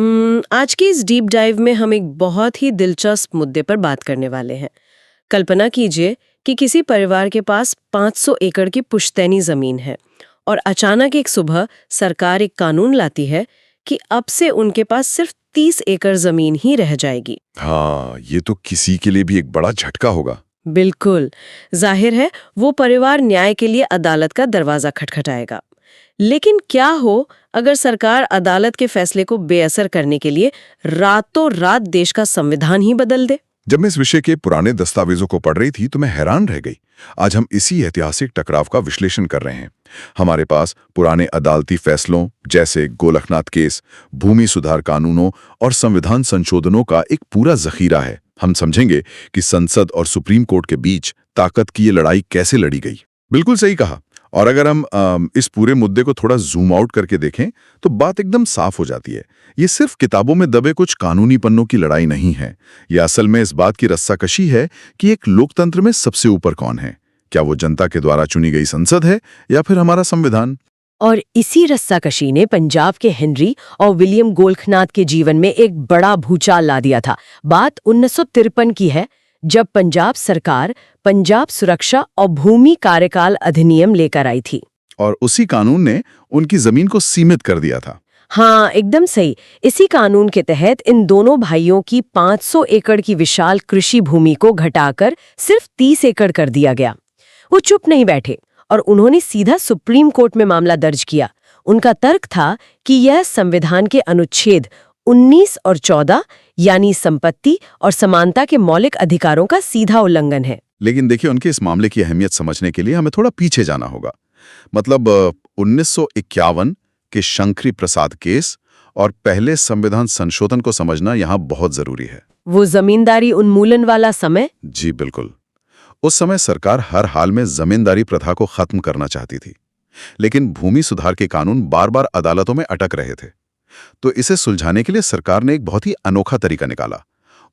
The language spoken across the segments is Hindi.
आज की इस डीप डाइव में हम एक बहुत ही दिलचस्प मुद्दे पर बात करने वाले हैं। कल्पना कीजिए कि किसी परिवार के पास 500 एकड़ की पुश्तैनी जमीन है और अचानक एक सुबह सरकार एक कानून लाती है कि अब से उनके पास सिर्फ 30 एकड़ जमीन ही रह जाएगी। हाँ, ये तो किसी के लिए भी एक बड़ा झटका होगा। बिल्कुल, जाहिर है वो परिवार न्याय के लिए अदालत का दरवाजा खटखटाएगा। लेकिन क्या हो अगर सरकार अदालत के फैसले को बेअसर करने के लिए रातों रात देश का संविधान ही बदल दे? जब मैं इस विषय के पुराने दस्तावेजों को पढ़ रही थी तो मैं हैरान रह गई। आज हम इसी ऐतिहासिक टकराव का विश्लेषण कर रहे हैं। हमारे पास पुराने अदालती फैसलों जैसे गोलकनाथ केस, भूमि सुधार कानूनों और संविधान संशोधनों का एक पूरा जखीरा है। हम समझेंगे कि संसद और सुप्रीम कोर्ट के बीच ताकत की ये लड़ाई कैसे लड़ी गई। बिल्कुल सही कहा। और अगर हम इस पूरे मुद्दे को थोड़ा जूम आउट करके देखें तो बात एकदम साफ हो जाती है। ये सिर्फ किताबों में दबे कुछ कानूनी पन्नों की लड़ाई नहीं है। ये असल में इस बात की रस्साकशी है कि एक लोकतंत्र में सबसे ऊपर कौन है। क्या वो जनता के द्वारा चुनी गई संसद है या फिर हमारा संविधान? और इसी रस्साकशी ने पंजाब के हेनरी और विलियम गोलखनाथ के जीवन में एक बड़ा भूचाल ला दिया था। बात 1953 की है, जब पंजाब सरकार पंजाब सुरक्षा और भूमि कार्यकाल अधिनियम लेकर आई थी। और उसी कानून ने उनकी जमीन को सीमित कर दिया था। हाँ, एकदम सही। इसी कानून के तहत इन दोनों भाइयों की 500 एकड़ की विशाल कृषि भूमि को घटाकर सिर्फ 30 एकड़ कर दिया गया। वो चुप नहीं बैठे और उन्होंने सीधा सुप्रीम कोर्ट में मामला दर्ज किया। उनका तर्क था कि यह संविधान के अनुच्छेद 19 और 14 यानी संपत्ति और समानता के मौलिक अधिकारों का सीधा उल्लंघन है। लेकिन देखिए, उनके इस मामले की अहमियत समझने के लिए हमें थोड़ा पीछे जाना होगा। मतलब 1951 के शंकरी प्रसाद केस और पहले संविधान संशोधन को समझना यहाँ बहुत जरूरी है। वो जमींदारी उन्मूलन वाला समय? जी बिल्कुल। उस समय सरकार हर हाल में जमींदारी प्रथा को खत्म करना चाहती थी, लेकिन भूमि सुधार के कानून बार बार अदालतों में अटक रहे थे। तो इसे सुलझाने के लिए सरकार ने एक बहुत ही अनोखा तरीका निकाला।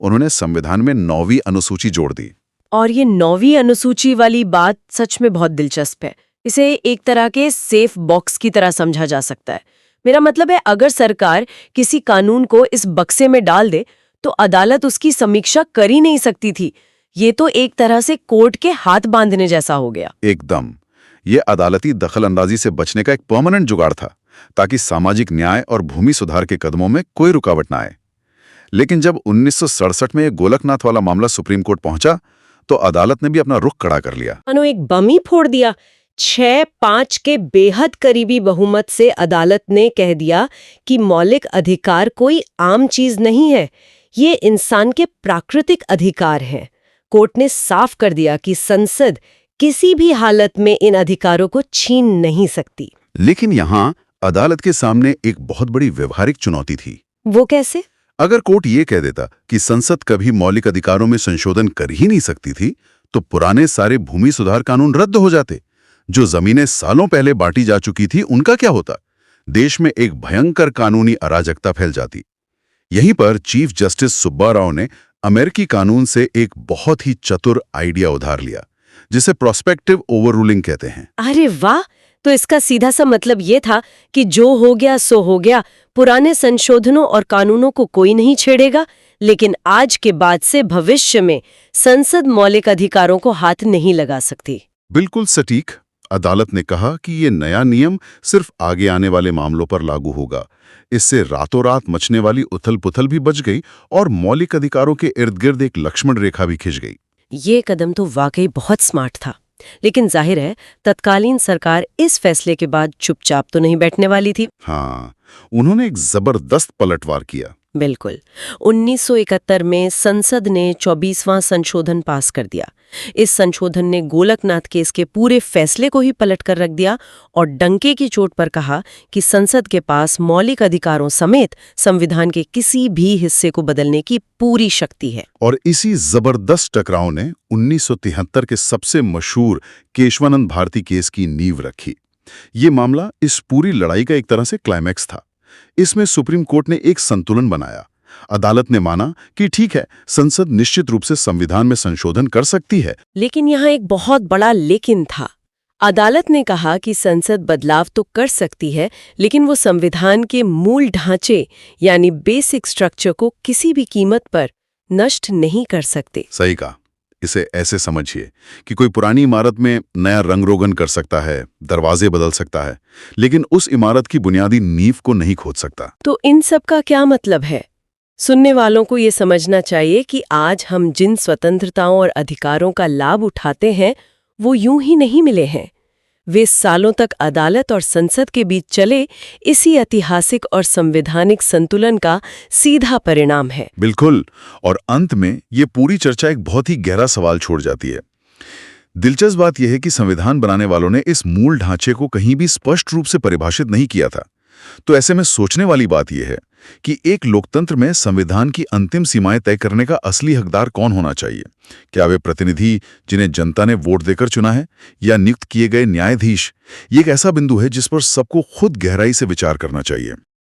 उन्होंने संविधान में 9वीं अनुसूची जोड़ दी। और ये 9वीं अनुसूची वाली बात सच में बहुत दिलचस्प है। इसे एक तरह के सेफ बॉक्स की तरह समझा जा सकता है। मेरा मतलब है, अगर सरकार किसी कानून को इस बक्से में डाल दे तो अदालत उसकी समीक्षा कर ही नहीं सकती थी। ये तो एक तरह से कोर्ट के हाथ बांधने जैसा हो गया। एकदम। ये अदालती दखलंदाजी से बचने का एक परमानेंट जुगाड़ था, ताकि सामाजिक न्याय और भूमि सुधार के कदमों में कोई रुकावट ना आए। लेकिन जब 1967 में गोलकनाथ वाला मामला सुप्रीम कोर्ट पहुंचा तो अदालत ने भी अपना रुख खड़ा कर लिया। मानो एक बम ही फोड़ दिया। 6-5 के बेहद करीबी बहुमत से अदालत ने कह दिया कि मौलिक अधिकार कोई आम चीज नहीं है, ये इंसान के प्राकृतिक अधिकार हैं। कोर्ट ने साफ कर दिया कि संसद किसी भी हालत में इन अधिकारों को छीन नहीं सकती। लेकिन यहाँ अदालत के सामने एक बहुत बड़ी व्यवहारिक चुनौती थी। वो कैसे? अगर कोर्ट ये कह देता कि संसद कभी मौलिक अधिकारों में संशोधन कर ही नहीं सकती थी, तो पुराने सारे भूमि सुधार कानून रद्द हो जाते। जो जमीनें सालों पहले बांटी जा चुकी थी, उनका क्या होता? देश में एक भयंकर कानूनी अराजकता फैल जाती। यहीं पर चीफ जस्टिस सुब्बा राव ने अमेरिकी कानून से एक बहुत ही चतुर आइडिया उधार लिया, जिसे प्रोस्पेक्टिव ओवररूलिंग कहते हैं। अरे वाह! तो इसका सीधा सा मतलब ये था कि जो हो गया सो हो गया, पुराने संशोधनों और कानूनों को कोई नहीं छेड़ेगा। लेकिन आज के बाद से भविष्य में संसद मौलिक अधिकारों को हाथ नहीं लगा सकती। बिल्कुल सटीक। अदालत ने कहा कि ये नया नियम सिर्फ आगे आने वाले मामलों पर लागू होगा। इससे रातों रात मचने वाली उथल पुथल भी बच गई और मौलिक अधिकारों के इर्द गिर्द एक लक्ष्मण रेखा भी खिंच गई। ये कदम तो वाकई बहुत स्मार्ट था। लेकिन जाहिर है, तत्कालीन सरकार इस फैसले के बाद चुपचाप तो नहीं बैठने वाली थी। हाँ, उन्होंने एक जबरदस्त पलटवार किया। बिल्कुल। 1971 में संसद ने 24वां संशोधन पास कर दिया। इस संशोधन ने गोलकनाथ केस के पूरे फैसले को ही पलट कर रख दिया और डंके की चोट पर कहा कि संसद के पास मौलिक अधिकारों समेत संविधान के किसी भी हिस्से को बदलने की पूरी शक्ति है। और इसी जबरदस्त टकराव ने 1973 के सबसे मशहूर केशवानंद भारती केस की नींव रखी। ये मामला इस पूरी लड़ाई का एक तरह से क्लाइमैक्स था। इसमें सुप्रीम कोर्ट ने एक संतुलन बनाया। अदालत ने माना कि ठीक है, संसद निश्चित रूप से संविधान में संशोधन कर सकती है, लेकिन यहाँ एक बहुत बड़ा लेकिन था। अदालत ने कहा कि संसद बदलाव तो कर सकती है, लेकिन वो संविधान के मूल ढांचे यानी बेसिक स्ट्रक्चर को किसी भी कीमत पर नष्ट नहीं कर सकते। सही कहा। इसे ऐसे समझिए कि कोई पुरानी इमारत में नया रंग रोगन कर सकता है, दरवाजे बदल सकता है, लेकिन उस इमारत की बुनियादी नींव को नहीं खोद सकता। तो इन सब का क्या मतलब है? सुनने वालों को ये समझना चाहिए कि आज हम जिन स्वतंत्रताओं और अधिकारों का लाभ उठाते हैं, वो यूं ही नहीं मिले हैं। वे सालों तक अदालत और संसद के बीच चले इसी ऐतिहासिक और संवैधानिक संतुलन का सीधा परिणाम है। बिल्कुल। और अंत में ये पूरी चर्चा एक बहुत ही गहरा सवाल छोड़ जाती है। दिलचस्प बात यह है कि संविधान बनाने वालों ने इस मूल ढांचे को कहीं भी स्पष्ट रूप से परिभाषित नहीं किया था। तो ऐसे में सोचने वाली बात यह है कि एक लोकतंत्र में संविधान की अंतिम सीमाएं तय करने का असली हकदार कौन होना चाहिए? क्या वे प्रतिनिधि जिन्हें जनता ने वोट देकर चुना है, या नियुक्त किए गए न्यायाधीश? ये एक ऐसा बिंदु है जिस पर सबको खुद गहराई से विचार करना चाहिए।